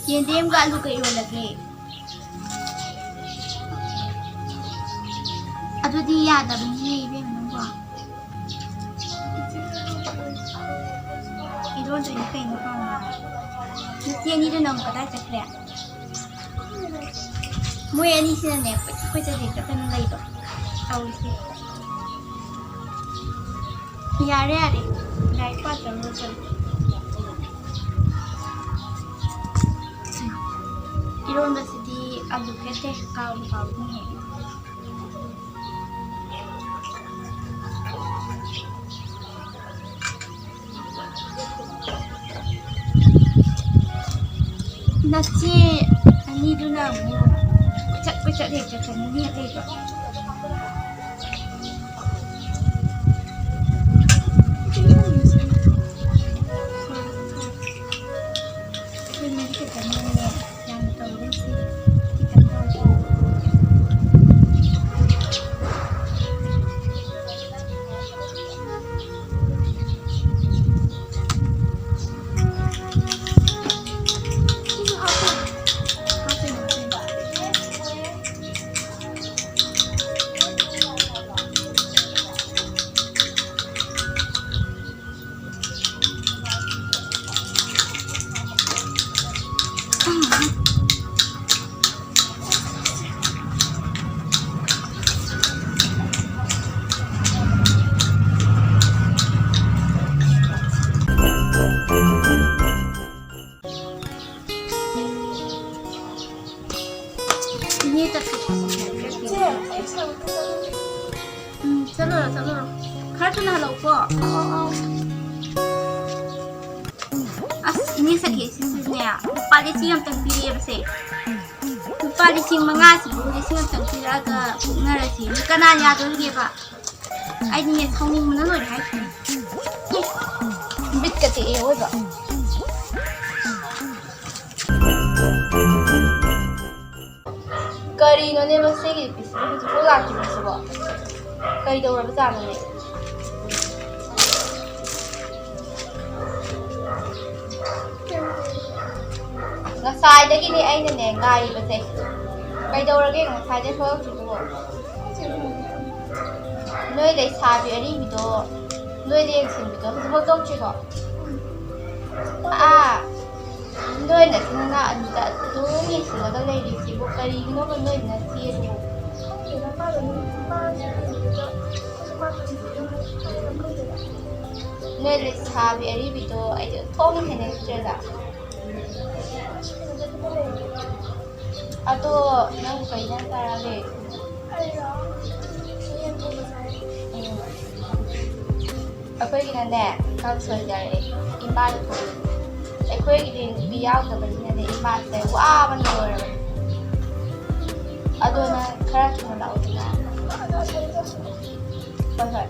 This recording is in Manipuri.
Yendem ga alu kay lagi. Adudi yada bini ibe manwa. Iron to ni kay no pa. Ni ni nang kada chakle. Mo ani sila ne pa jadi katan lai to. Au si. Yare yare. Dai pa to no to. Iron da sidi alu kete ka ni. Nasi ani duna mo pecak deh kan ni ada itu. Ini kita ni yang tahu sih kita tahu. Ini tapi Sabar. Kartu na halaw po. Ini sakit niya. Palising ang tagpili kasi. Palising mga siguro lising ang tagpili aga narasi. Kana niya to lagi ba. Ay niya 성ning mo na no hay. Bit ka ti ewo ba. Kari no ne ba sige pis. Ko laki ba ba. Kari daw ba sa ne. Nasayda gini ay nene ngai ba say. Kay daw rage nasayda so tudo. Noi dai sabi ari bito. Noi dai sim bito. Mo dong chi ko. Noi na sinana anda tu ni sila ga lai ri si bo kari no ba noi na si ru. Noi dai sabi ari bito ay thong hene chela. Ato nang kailan tarale. Ako'y ginane, council dare, imbal ko. Ako'y biyaw na ba ginane, imbal tayo, man mo rin. Ato na, karat mo na ako na. Bakit?